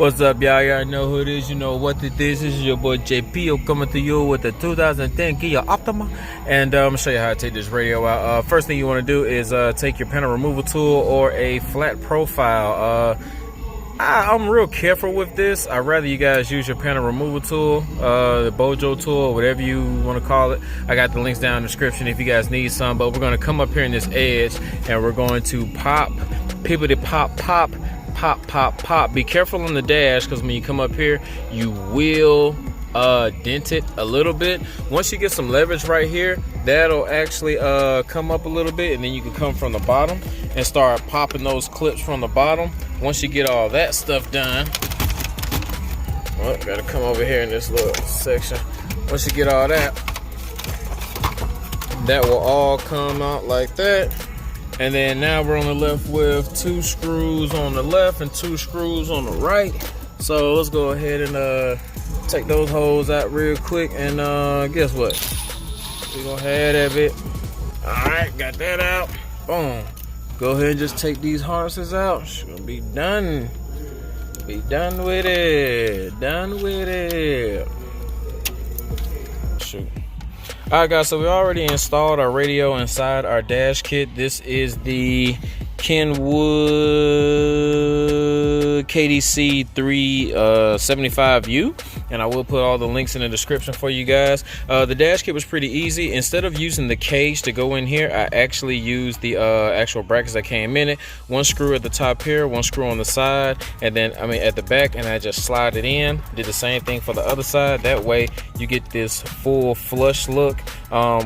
What's up, y'all? Y'all know who it is. You know what it is. This is your boy JP coming to you with the 2010 Kia Optima, and I'm gonna show you how to take this radio out. First thing you want to do is take your panel removal tool or a flat profile. I'm real careful with this. I'd rather you guys use your panel removal tool, the Bojo tool, whatever you want to call it. I got the links down in the description if you guys need some. But we're going to come up here in this edge and we're going to pop, pippity pop, pop, pop, pop, pop. Be careful on the dash, because when you come up here, you will dent it a little bit. Once you get some leverage right here, that'll actually come up a little bit, and then you can come from the bottom and start popping those clips from the bottom. Once you get all that stuff done, well, gotta come over here in this little section. Once you get all that, that will all come out like that. And then now we're only left with 2 screws on the left and 2 screws on the right. So let's go ahead and take those holes out real quick, and guess what? We're gonna have that bit. Alright, got that out. Boom. Go ahead and just take these harnesses out. She'll be done. Be done with it. Done with it. Shoot. Alright guys, so we already installed our radio inside our dash kit. This is the Kenwood KDC 375U, and I will put all the links in the description for you guys. The dash kit was pretty easy. Instead of using the cage to go in here, I actually used the actual brackets that came in it. 1 screw at the top here, 1 screw on the side, and then at the back, and I just slide it in. Did the same thing for the other side. That way you get this full flush look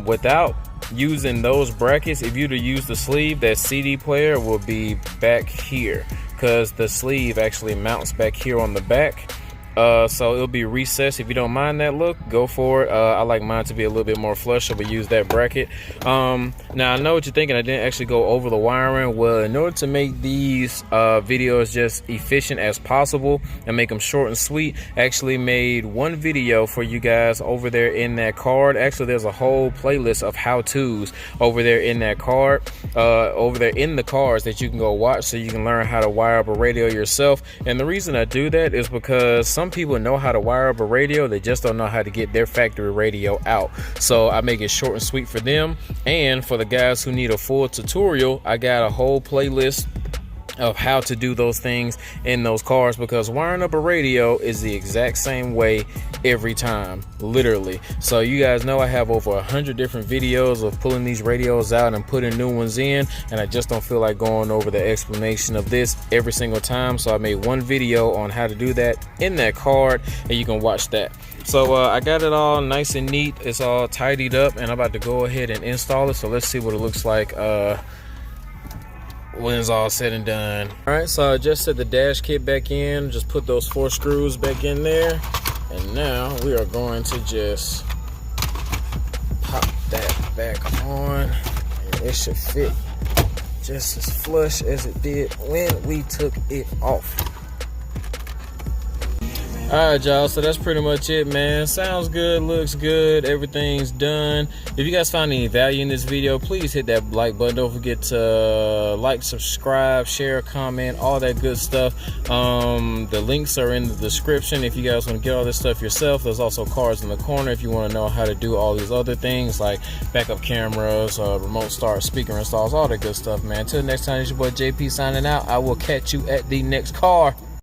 without using those brackets. If you to use the sleeve, that CD player will be back here, because the sleeve actually mounts back here on the back. So it'll be recessed. If you don't mind that look, go for it. I like mine to be a little bit more flush, so we use that bracket. Now I know what you're thinking, I didn't actually go over the wiring. Well, in order to make these videos just efficient as possible and make them short and sweet, I actually made 1 video for you guys over there in that card. Actually, there's a whole playlist of how-tos over there in that card, over there in the cards, that you can go watch, so you can learn how to wire up a radio yourself. And the reason I do that is because some people know how to wire up a radio, they just don't know how to get their factory radio out. So I make it short and sweet for them. And for the guys who need a full tutorial, I got a whole playlist of how to do those things in those cars, because wiring up a radio is the exact same way every time, literally. So you guys know I have over 100 different videos of pulling these radios out and putting new ones in, and I just don't feel like going over the explanation of this every single time. So I made 1 video on how to do that in that card, and you can watch that. So I got it all nice and neat. It's all tidied up, and I'm about to go ahead and install it. So let's see what it looks like when it's all said and done. All right, so I just set the dash kit back in, just put those 4 screws back in there, and now we are going to just pop that back on, and it should fit just as flush as it did when we took it off. Alright y'all, so that's pretty much it, man. Sounds good, looks good, everything's done. If you guys found any value in this video, please hit that like button. Don't forget to like, subscribe, share, comment, all that good stuff. The links are in the description if you guys want to get all this stuff yourself. There's also cards in the corner if you want to know how to do all these other things like backup cameras, remote start, speaker installs, all that good stuff, man. Until next time, it's your boy JP signing out. I will catch you at the next car.